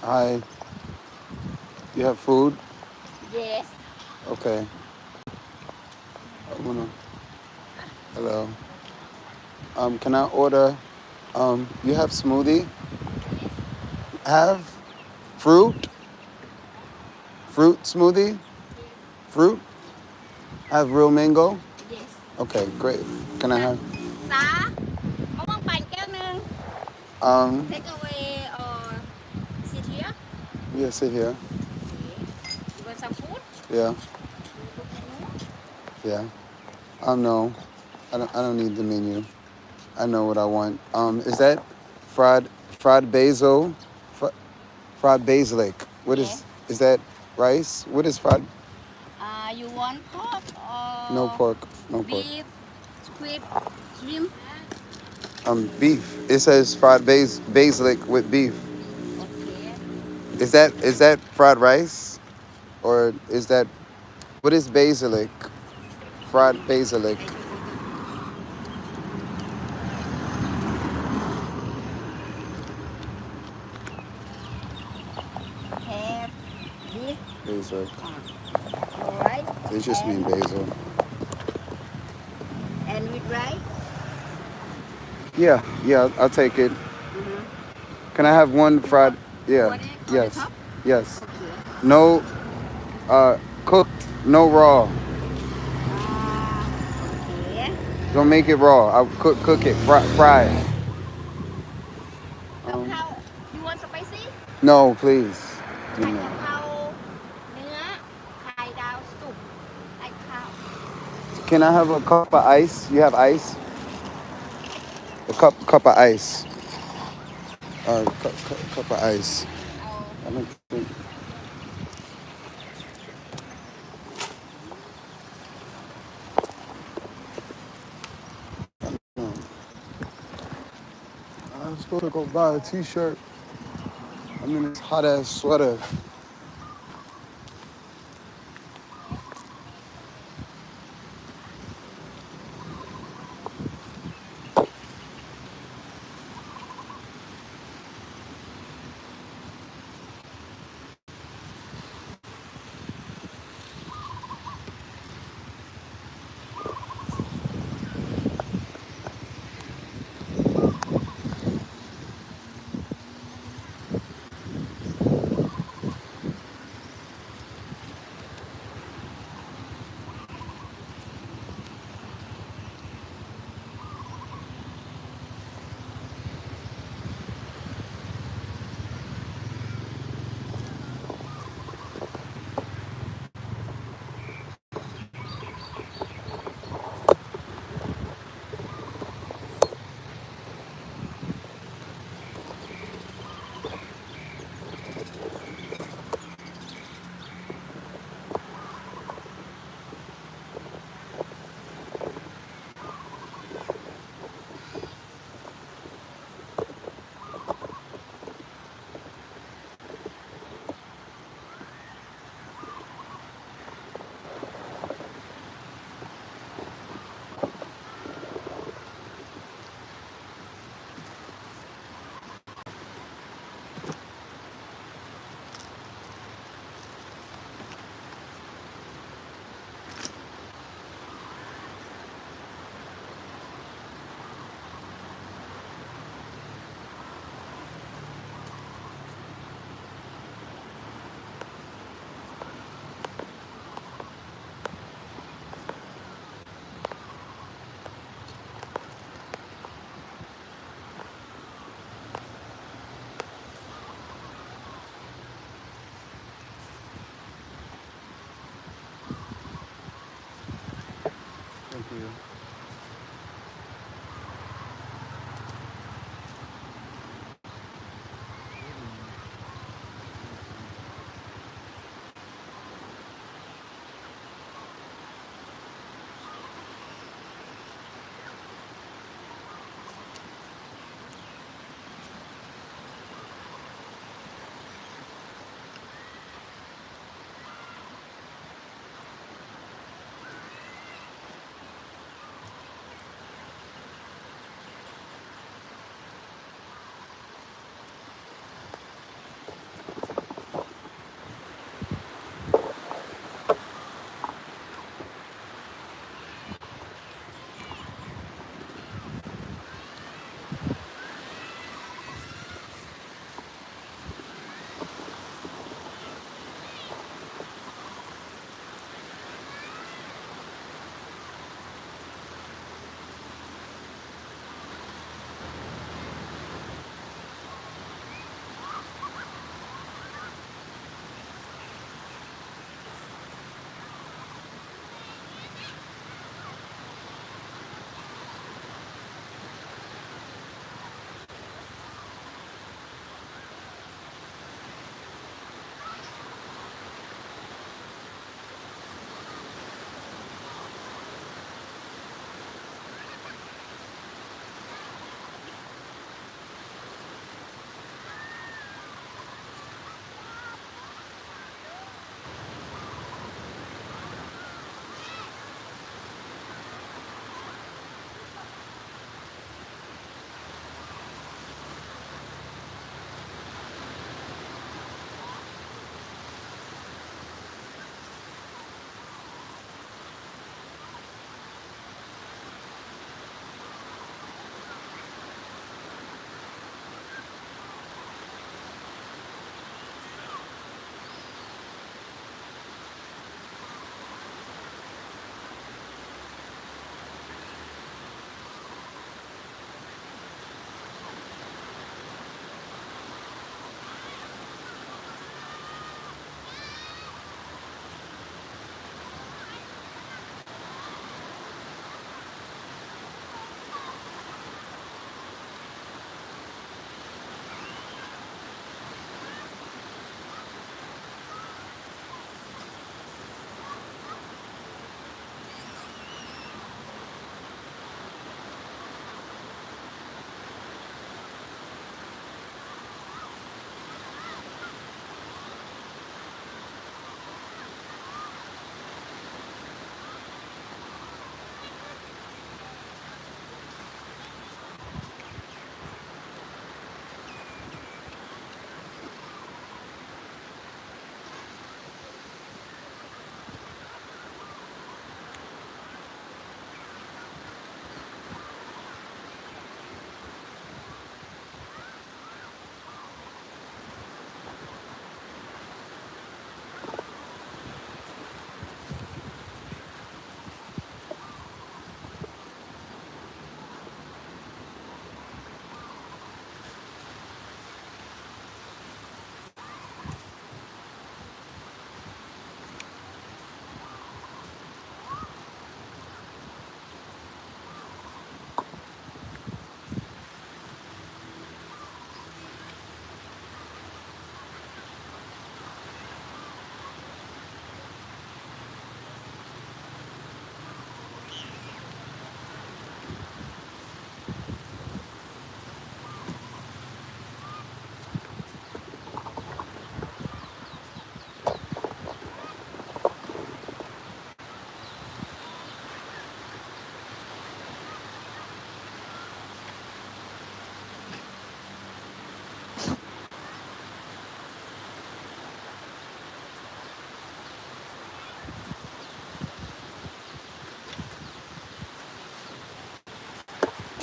Hi. You have food? Yes. Okay. I wanna. Hello. Can I order? You have smoothie? Have fruit? Fruit smoothie? Fruit? Have real mango? Yes. Okay, great. Can I have? តាអងបាញ់កែវនឹង Um, take away or sit here. yeah, sit here. Okay. You want some food? Yeah, You look menu. yeah. No, I don't. I don't need the menu. I know what I want. Is that fried basil? Fr- fried basilic. What Yeah. is that rice? What is fried? You want pork No or pork. No pork. beef, squid, shrimp? Beef. It says fried basilic with beef. Okay. Is that fried rice or is that what is basilic? Fried basilic. Have this. Basil. All right. They just mean And basil. with rice. Yeah, yeah, I'll take it. Uh-huh. Can I have one You want fried? you Yeah, want it on the yes, top? yes. Okay. No, cooked, no raw. Okay. Don't make it raw. I'll cook it, fry it. Um, กะเพรา you want spicy no, please. ผัดกะเพราเนื้อไข่ดาวสุกไข่ข้าว Can I have a cup of ice? You have ice? A cup of ice. Cup of ice. เอา I don't think. No. I was supposed to go buy a T-shirt. I'm in this hot ass sweater.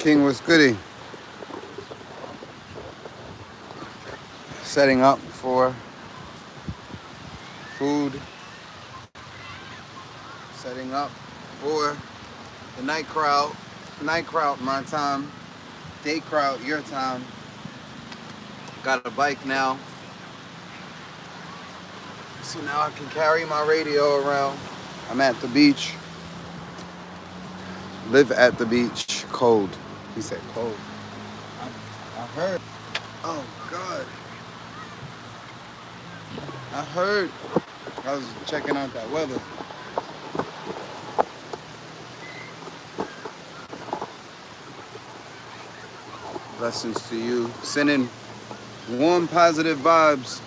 King was goody. Setting up for food. Setting up for the night crowd. Night crowd, my time. Day crowd, your time. Got a bike now. So now I can carry my radio around. I'm at the beach. Live at the beach. Cold. He said cold. I heard. Oh, God. I heard. I was checking out that weather. Blessings to you. Sending warm, positive vibes.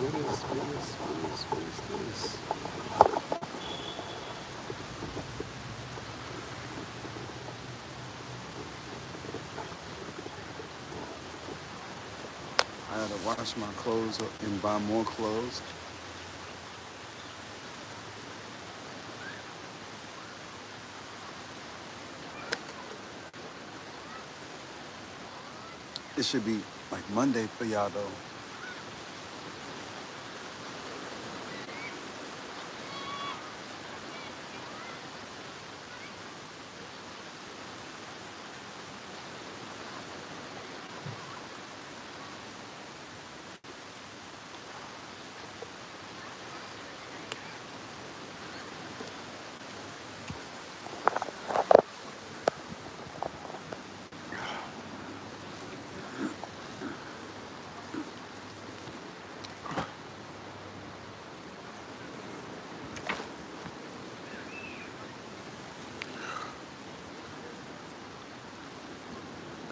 What is this? I had to wash my clothes and buy more clothes. It should be like Monday for y'all though.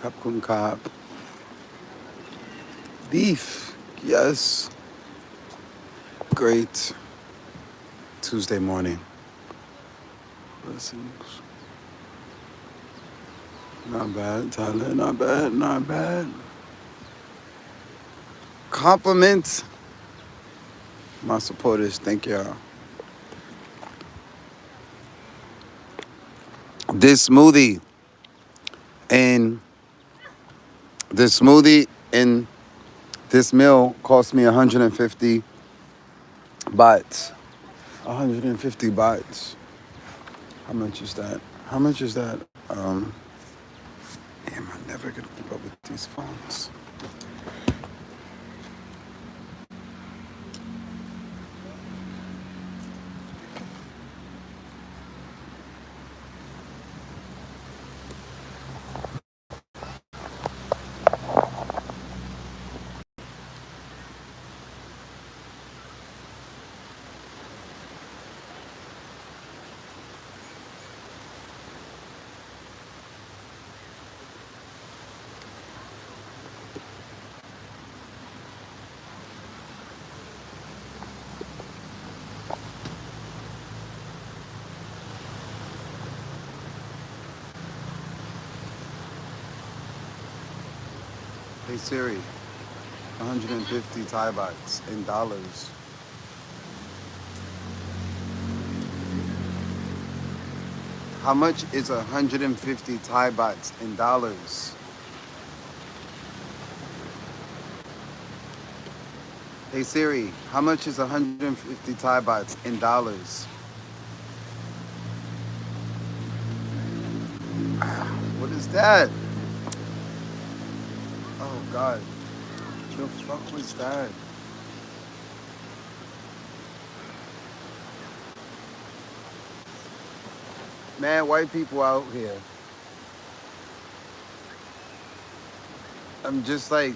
Kapkun Kap. Beef. Yes. Great. Tuesday morning. Blessings. Not bad, Tyler. Not bad. Not bad. Compliments. My supporters. Thank y'all. This smoothie and this smoothie and this meal cost me 150 bahts. 150 bahts. How much is that? How much is that? Damn, I'm never gonna keep up with these phones. Hey Siri, 150 Thai bahts in dollars. How much is 150 Thai bahts in dollars? Hey Siri, how much is 150 Thai bahts in dollars? What is that? Oh God, the fuck was that? Man, white people out here. I'm just like,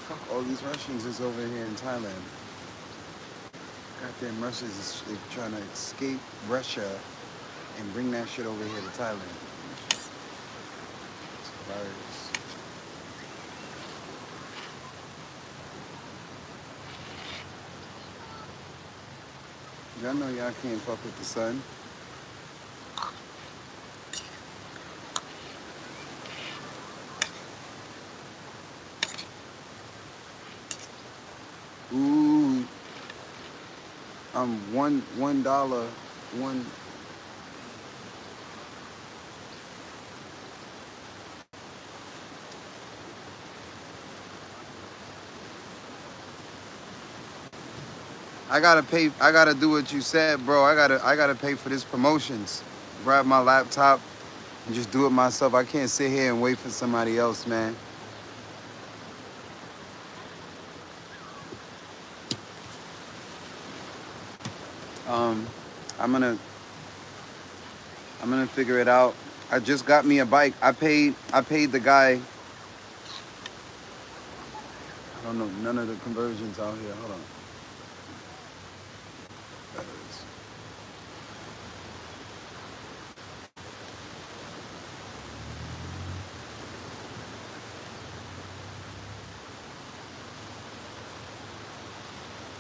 fuck, all these Russians is over here in Thailand. Goddamn Russians is trying to escape Russia and bring that shit over here to Thailand. It's hilarious. Y'all know y'all can't fuck with the sun. Ooh, $1, one. I gotta pay. I gotta do what you said, bro. I gotta pay for this promotions. Grab my laptop and just do it myself. I can't sit here and wait for somebody else, man. Um, I'm gonna I'm gonna figure it out. I just got me a bike. I paid the guy. I don't know none of the conversions out here. Hold on. That is.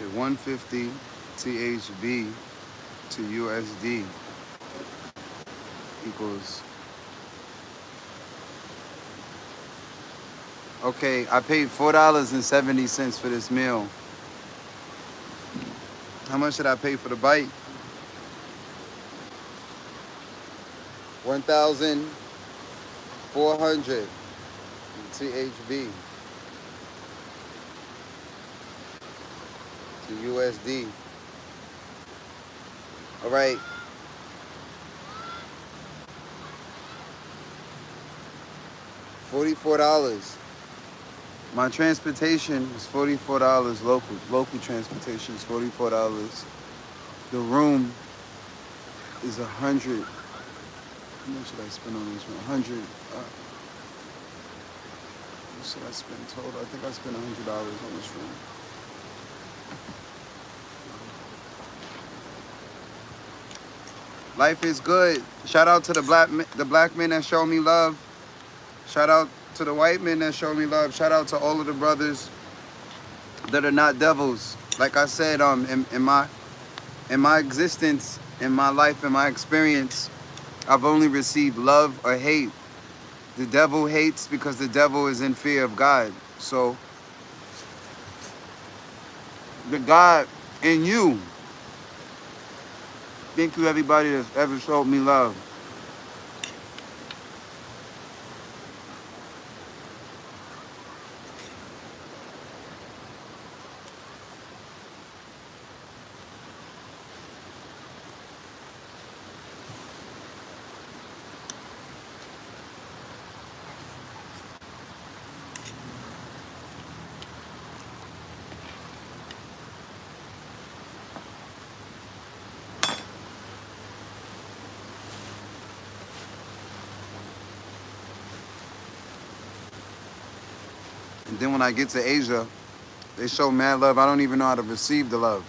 Okay, 150 THB to USD equals. Okay, I paid $4.70 for this meal. How much did I pay for the bike? 1,400 THB to USD. All right. $44. My transportation is $44. Local transportation is $44. The room is 100. How much should I spend on this room? 100. What should I spend total? I think I spent $100 on this room. Life is good. Shout out to the black men that show me love. Shout out to the white men that show me love. Shout out to all of the brothers that are not devils. Like I said, in my existence, in my life, in my experience, I've only received love or hate. The devil hates because the devil is in fear of God. So the God in you. Thank you, everybody that's ever showed me love. And then when I get to Asia, they show mad love. I don't even know how to receive the love.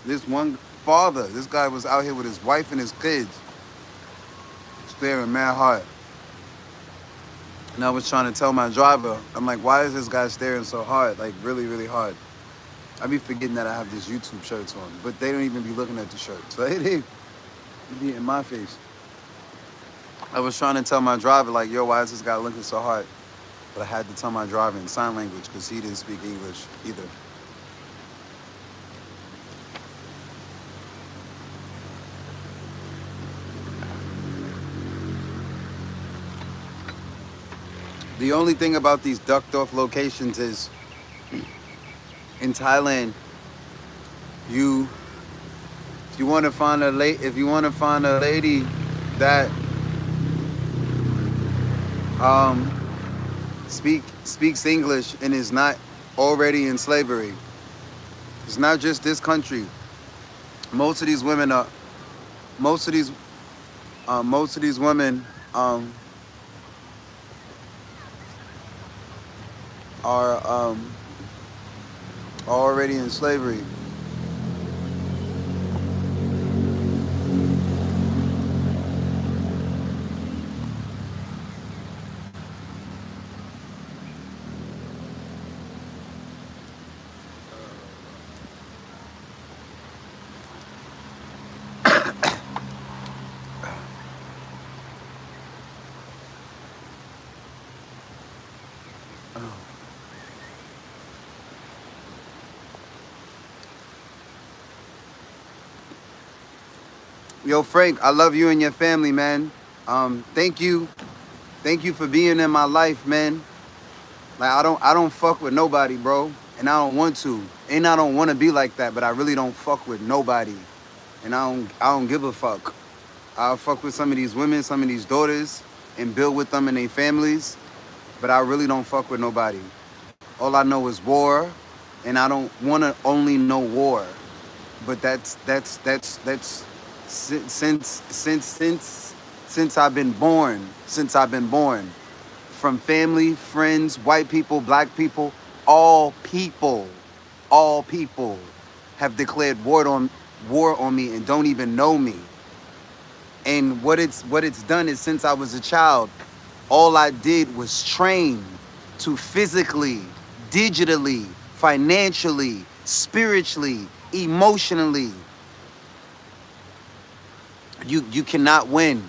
This one father, this guy was out here with his wife and his kids, staring mad hard. And I was trying to tell my driver, I'm like, why is this guy staring so hard? Like, really, really hard. I be forgetting that I have this YouTube shirts on, but they don't even be looking at the shirts. So they be in my face. I was trying to tell my driver, like, yo, why is this guy looking so hard? But I had to tell my driver in sign language because he didn't speak English either. The only thing about these ducked off locations is in Thailand, if you want to find a lady that speaks English and is not already in slavery. It's not just this country. Most of these women are already in slavery. Yo, Frank, I love you and your family, man. Thank you. Thank you for being in my life, man. Like I don't fuck with nobody, bro. And I don't want to. And I don't want to be like that, but I really don't fuck with nobody. And I don't give a fuck. I'll fuck with some of these women, some of these daughters, and build with them and their families. But I really don't fuck with nobody. All I know is war, and I don't want to only know war. But that's since I've been born. Since I've been born, from family, friends, white people, black people, all people have declared war on me and don't even know me. And what it's done is since I was a child, all I did was train to physically, digitally, financially, spiritually, emotionally. You cannot win.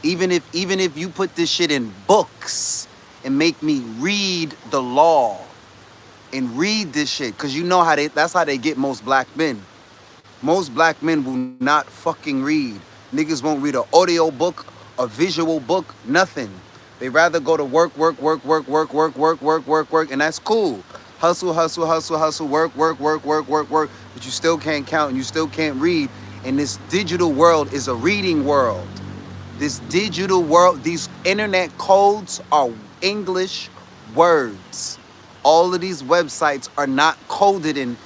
Even if you put this shit in books and make me read the law and read this shit, cause you know that's how they get most black men. Most black men will not fucking read. Niggas won't read an audio book, a visual book, nothing. They rather go to work, and that's cool. Hustle, work, but you still can't count and you still can't read. And this digital world is a reading world. This digital world, these internet codes are English words. All of these websites are not coded in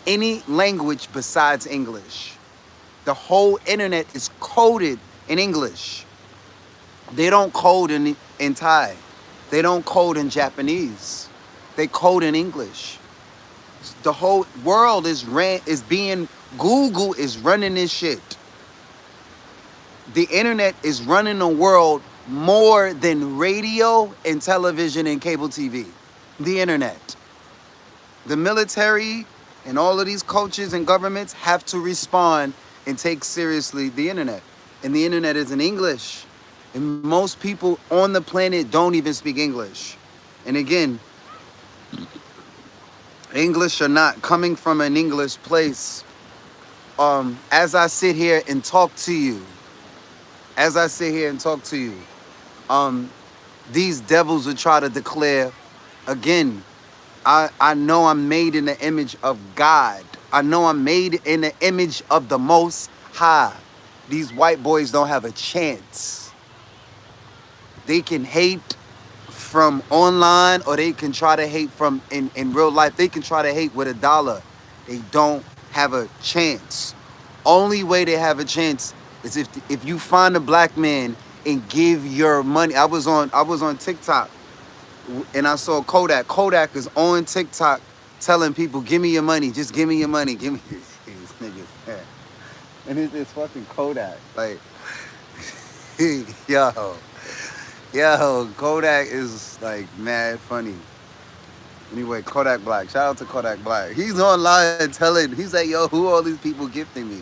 any language besides English. The whole internet is coded in English. They don't code in Thai. They don't code in Japanese. They code in English. The whole world Google is running this shit. The internet is running the world more than radio and television and cable TV. The internet. The military and all of these coaches and governments have to respond and take seriously the internet. And the internet is in English. And most people on the planet don't even speak English. And again, English or not, coming from an English place, as I sit here and talk to you, these devils will try to declare, again, I know I'm made in the image of God. I know I'm made in the image of the Most High. These white boys don't have a chance. They can hate from online, or they can try to hate from in real life. They can try to hate with $1. They don't have a chance. Only way they have a chance is if you find a black man and give your money. I was on TikTok and I saw Kodak. Kodak is on TikTok telling people, give me your money, just give me your money, give me these niggas. Yeah. And it's fucking Kodak. Like, yo, Kodak is like mad funny. Anyway, Kodak Black. Shout out to Kodak Black. He's online telling, he's like, yo, who all these people gifting me?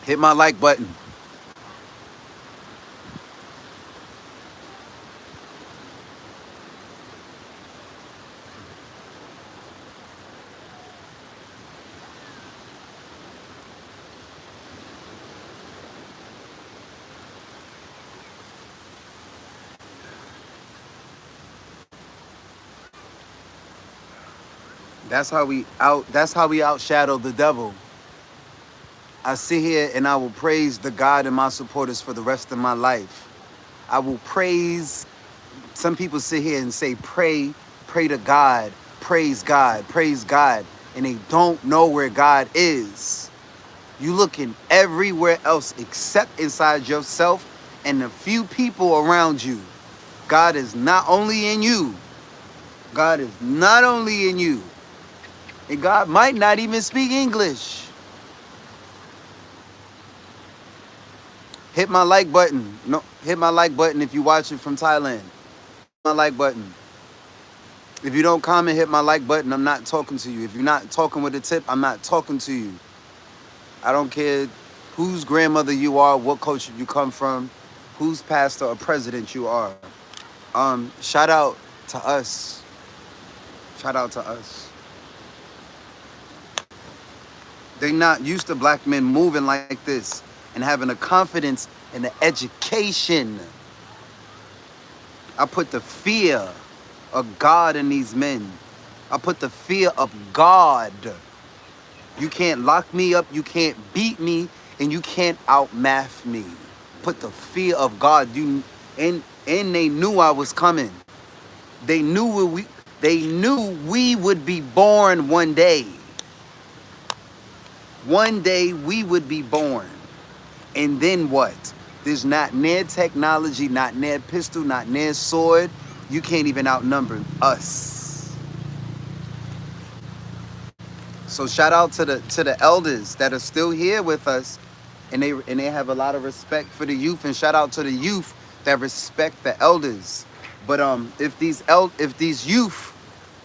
Hit my like button. That's how we outshadow the devil. I sit here and I will praise the God and my supporters for the rest of my life. I will praise. Some people sit here and say, pray to God, praise God, and they don't know where God is. You looking everywhere else except inside yourself and the few people around you. God is not only in you. And God might not even speak English. Hit my like button. No, hit my like button if you watch it from Thailand. My like button. If you don't comment, hit my like button. I'm not talking to you. If you're not talking with a tip, I'm not talking to you. I don't care whose grandmother you are, what culture you come from, whose pastor or president you are. Shout out to us. They not used to black men moving like this and having the confidence and the education. I put the fear of God in these men. I put the fear of God. You can't lock me up, you can't beat me, and you can't outmath me. Put the fear of God. And they knew I was coming. They knew we would be born one day. One day we would be born. And then what? There's not near technology, not near pistol, not near sword. You can't even outnumber us. So shout out to the elders that are still here with us, and they have a lot of respect for the youth. And shout out to the youth that respect the elders. But if these youth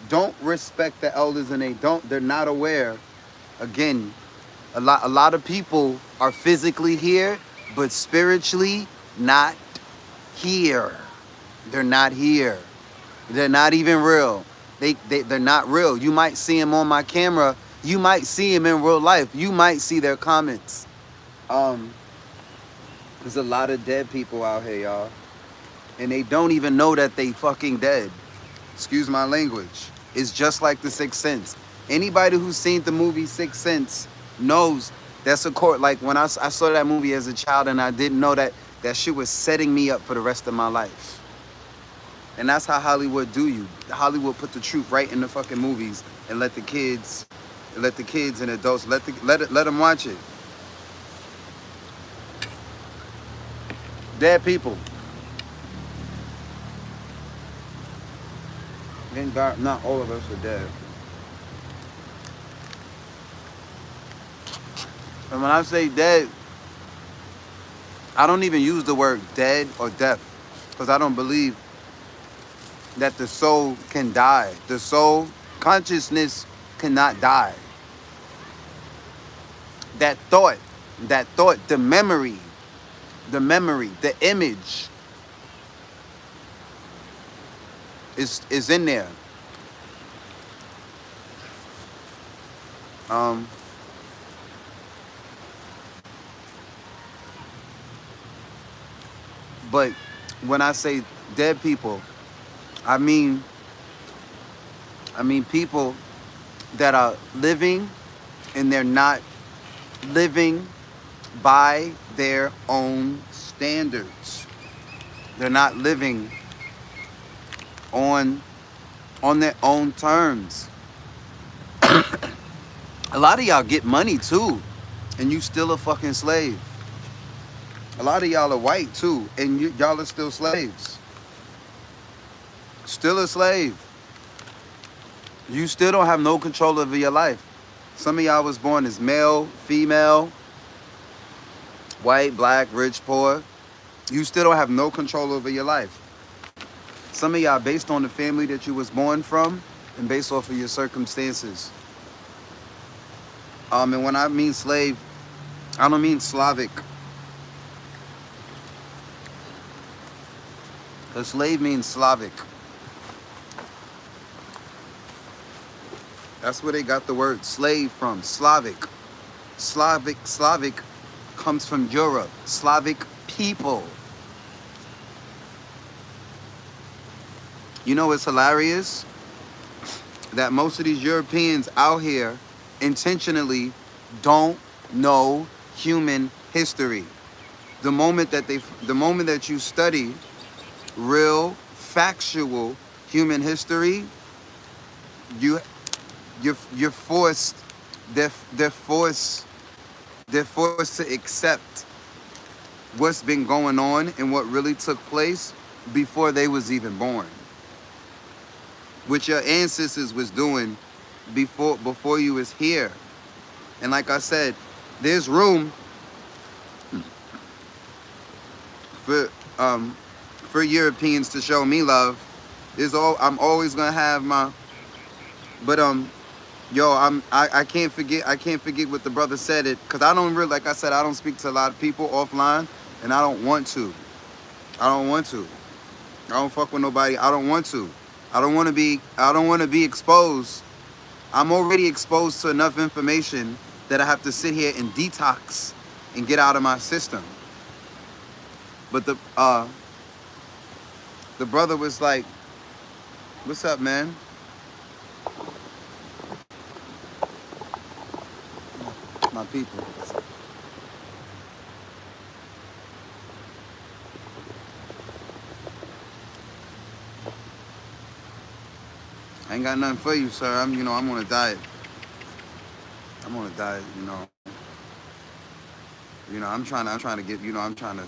don't respect the elders and they're not aware, again, a lot of people are physically here, but spiritually not here. They're not here. They're not even real. They're not real. You might see them on my camera. You might see them in real life. You might see their comments. There's a lot of dead people out here, y'all. And they don't even know that they fucking dead. Excuse my language. It's just like The Sixth Sense. Anybody who's seen the movie Sixth Sense knows that's a court. Like when I saw that movie as a child, and I didn't know that shit was setting me up for the rest of my life. And that's how Hollywood do you. Hollywood put the truth right in the fucking movies and let the kids and adults let them watch it. Dead people. Thank God, not all of us are dead. And when I say dead, I don't even use the word dead or death, because I don't believe that the soul can die. The soul, consciousness cannot die. That thought, the memory, the image is in there. But when I say dead people, I mean people that are living and they're not living by their own standards. They're not living on their own terms. A lot of y'all get money too, and you still a fucking slave. A lot of y'all are white too, and y'all are still slaves. Still a slave. You still don't have no control over your life. Some of y'all was born as male, female, white, black, rich, poor. You still don't have no control over your life. Some of y'all based on the family that you was born from and based off of your circumstances. And when I mean slave, I don't mean Slavic. A slave means Slavic. That's where they got the word slave from, Slavic. Slavic comes from Europe, Slavic people. You know, it's hilarious that most of these Europeans out here intentionally don't know human history. The moment that you study real, factual human history, you're forced. They're forced to accept what's been going on and what really took place before they was even born. What your ancestors was doing before you was here. And like I said, there's room for Europeans to show me love. I'm always gonna have my, but I can't forget what the brother said it, because I don't really, like I said, I don't speak to a lot of people offline, and I don't want to. I don't fuck with nobody. I don't want to. I don't want to be exposed. I'm already exposed to enough information that I have to sit here and detox and get out of my system. But the brother was like, "What's up, man?" My people. I ain't got nothing for you, sir. I'm on a diet. I'm on a diet, I'm trying to get, I'm trying to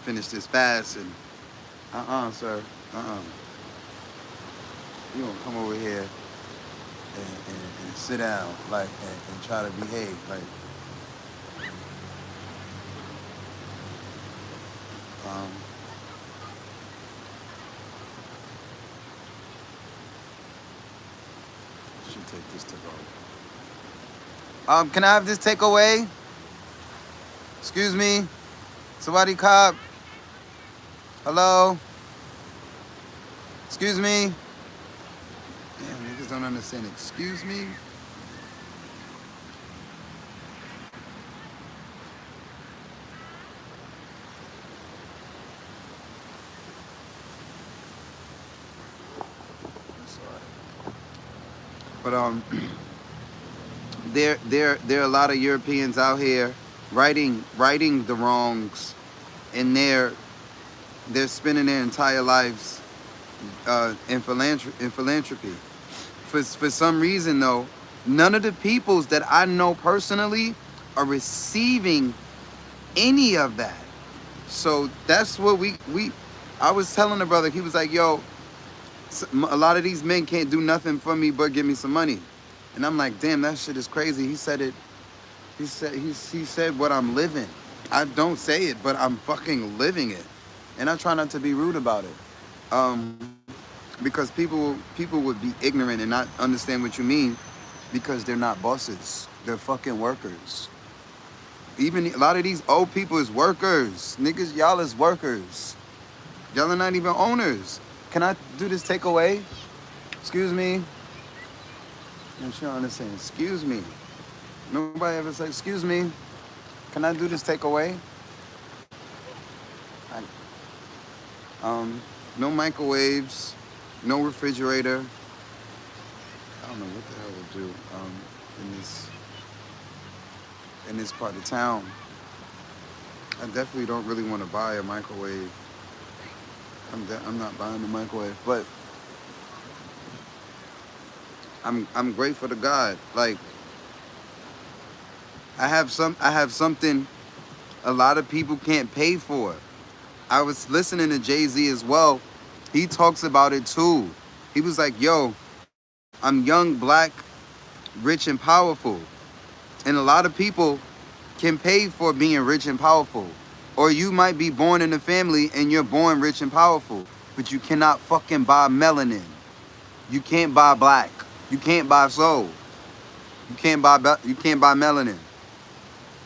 finish this fast and, sir. You gonna come over here and sit down, like, and try to behave, like, um, should take this to go. Can I have this takeaway? Excuse me? Somebody cop? Hello? Excuse me? Damn, niggas don't understand. Excuse me? That's all right. But there are a lot of Europeans out here righting the wrongs, and they're spending their entire lives in philanthropy. For some reason, though, none of the peoples that I know personally are receiving any of that. So that's what I was telling the brother. He was like, "Yo, a lot of these men can't do nothing for me but give me some money," and I'm like, "Damn, that shit is crazy." He said it. He said what I'm living. I don't say it, but I'm fucking living it, and I try not to be rude about it. Because people would be ignorant and not understand what you mean, because they're not bosses. They're fucking workers. Even a lot of these old people is workers. Niggas, y'all is workers. Y'all are not even owners. Can I do this takeaway? Excuse me? I'm sure I understand. Excuse me. Nobody ever said, "Excuse me, can I do this takeaway?" No microwaves, no refrigerator. I don't know what the hell we'll do in this part of town. I definitely don't really want to buy a microwave. I'm not buying a microwave, but I'm grateful to God. Like, I have something a lot of people can't pay for. I was listening to Jay-Z as well. He talks about it too. He was like, "Yo, I'm young, black, rich, and powerful. And a lot of people can pay for being rich and powerful. Or you might be born in a family and you're born rich and powerful, but you cannot fucking buy melanin. You can't buy black. You can't buy soul. You can't buy melanin.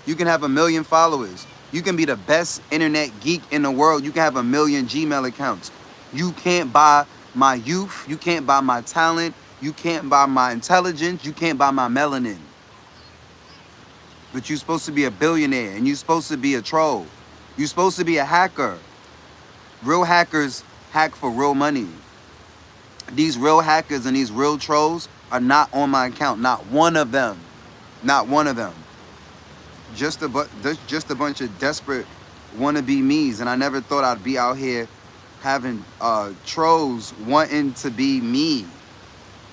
You can have 1 million followers. You can be the best internet geek in the world. You can have 1 million Gmail accounts. You can't buy my youth. You can't buy my talent. You can't buy my intelligence. You can't buy my melanin. But you're supposed to be a billionaire, and you're supposed to be a troll. You're supposed to be a hacker. Real hackers hack for real money. These real hackers and these real trolls are not on my account. Not one of them. Not one of them. Just a bunch of desperate wannabe me's, and I never thought I'd be out here having trolls wanting to be me.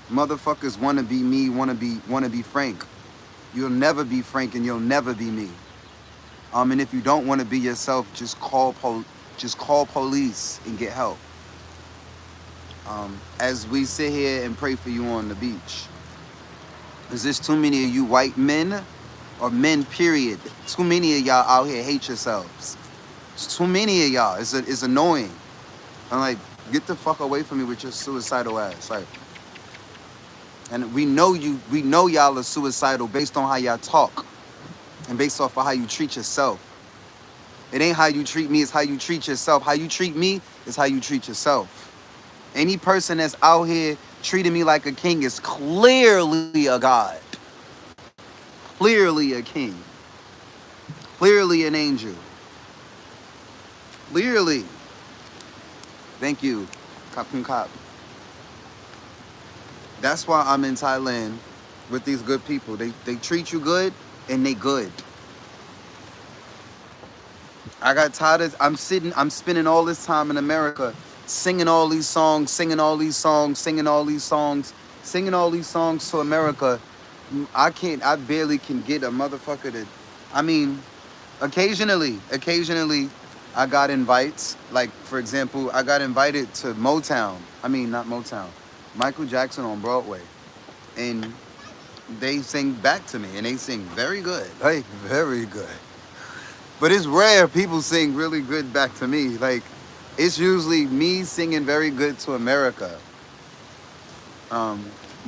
Motherfuckers want to be me, want to be Frank. You'll never be Frank, and you'll never be me. And if you don't want to be yourself, just call police and get help. As we sit here and pray for you on the beach, is this too many of you white men? Or men, period. Too many of y'all out here hate yourselves. It's too many of y'all. It's annoying. I'm like, get the fuck away from me with your suicidal ass. Like, and we know y'all are suicidal based on how y'all talk and based off of how you treat yourself. It ain't how you treat me, it's how you treat yourself. How you treat me is how you treat yourself. Any person that's out here treating me like a king is clearly a god. Clearly a king. Clearly an angel. Clearly. Thank you. Kapun Kap. That's why I'm in Thailand with these good people. They treat you good and they good. I got tired of, I'm spending all this time in America singing all these songs, singing all these songs, singing all these songs, singing all these songs to America. I barely can get a motherfucker to, I mean, occasionally, I got invites. Like, for example, I got invited to Motown. I mean, not Motown. Michael Jackson on Broadway. And they sing back to me, and they sing very good. Like, very good. But it's rare people sing really good back to me. Like, it's usually me singing very good to America.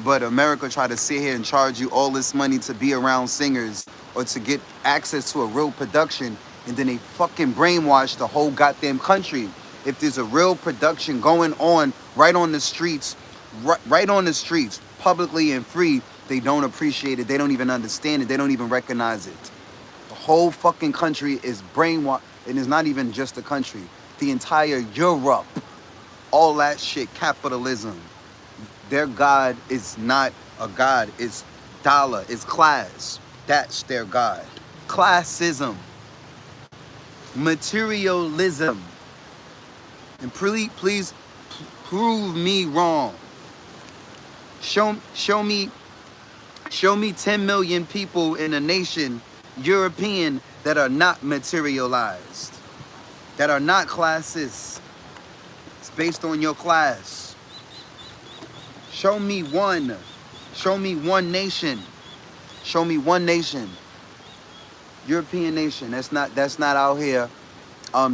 But America try to sit here and charge you all this money to be around singers or to get access to a real production, and then they fucking brainwash the whole goddamn country. If there's a real production going on right on the streets, right on the streets, publicly and free, they don't appreciate it. They don't even understand it. They don't even recognize it. The whole fucking country is brainwashed, and it's not even just the country. The entire Europe, all that shit, capitalism. Their God is not a God. It's dollar. It's class. That's their God. Classism. Materialism. And please prove me wrong. Show me 10 million people in a nation, European, that are not materialized, that are not classist. It's based on your class. Show me one. Show me one nation. Show me one nation. European nation that's not out here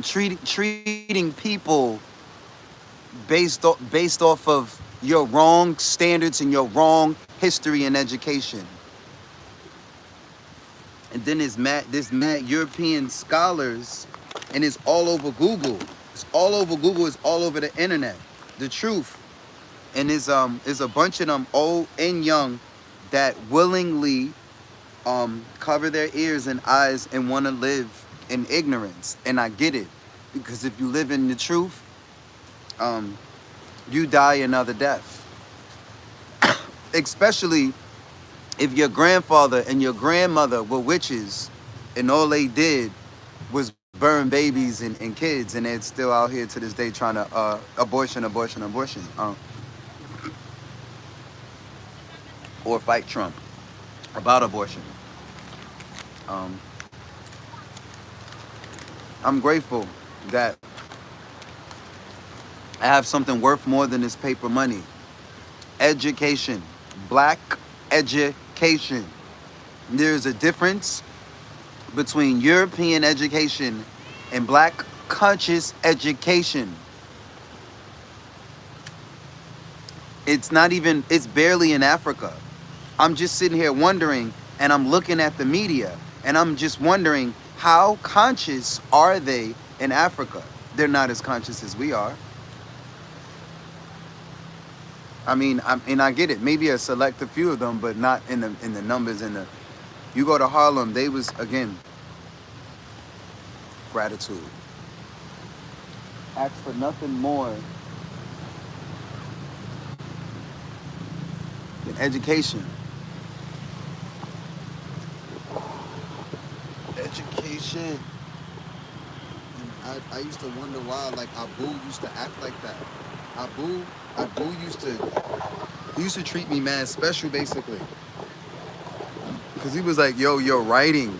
treating people based off of your wrong standards and your wrong history and education. And then there's mad European scholars, and it's all over Google. It's all over Google. It's all over the internet. The truth. And there's a bunch of them, old and young, that willingly cover their ears and eyes and want to live in ignorance. And I get it, because if you live in the truth, you die another death. Especially if your grandfather and your grandmother were witches, and all they did was burn babies and kids, and they're still out here to this day trying to abortion. Or fight Trump about abortion. I'm grateful that I have something worth more than this paper money. Education. Black education. There's a difference between European education and black conscious education. It's barely in Africa. I'm just sitting here wondering, and I'm looking at the media, and I'm just wondering, how conscious are they in Africa? They're not as conscious as we are. I mean, I get it. Maybe a select few of them, but not in the numbers. You go to Harlem, they was, again, gratitude. Ask for nothing more than education. Education. And I used to wonder why, like, Abu used to act like that. Abu used to treat me mad special, basically. Because he was like, yo, your writing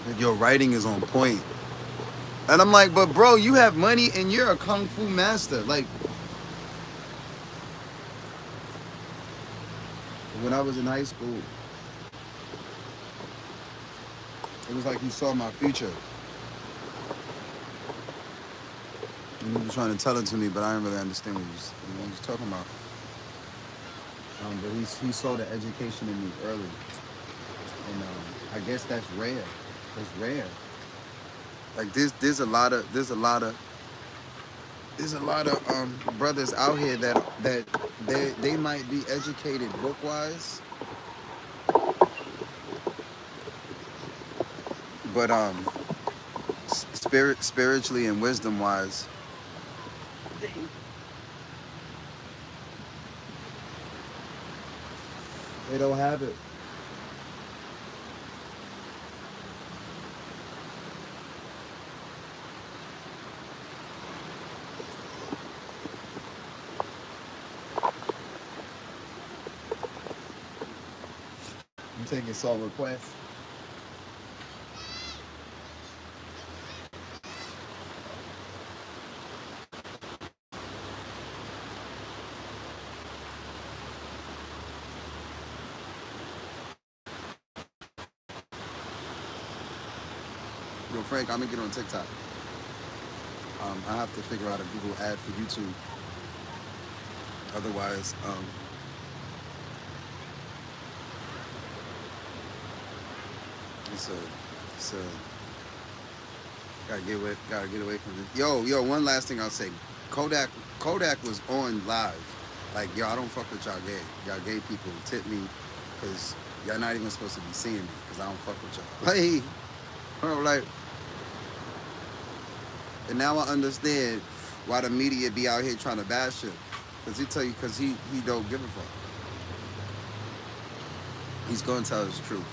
is on point. And I'm like, but bro, you have money and you're a kung fu master. Like, when I was in high school, it was like he saw my future. And he was trying to tell it to me, but I didn't really understand what he was talking about. But he saw the education in me early. And I guess that's rare. It's rare. Like there's a lot of brothers out here that they might be educated book-wise, But spiritually and wisdom wise, they don't have it. I'm taking song requests. Yo, Frank, I'm gonna get on TikTok. I have to figure out a Google ad for YouTube. Otherwise, it's a gotta get away from it. Yo, one last thing I'll say. Kodak was on live. Like, yo, I don't fuck with y'all gay. Y'all gay people tip me, cause y'all not even supposed to be seeing me, cause I don't fuck with y'all. Like, bro, like, and now I understand why the media be out here trying to bash him. Cause he tell you, cause he don't give a fuck. He's gonna tell his truth.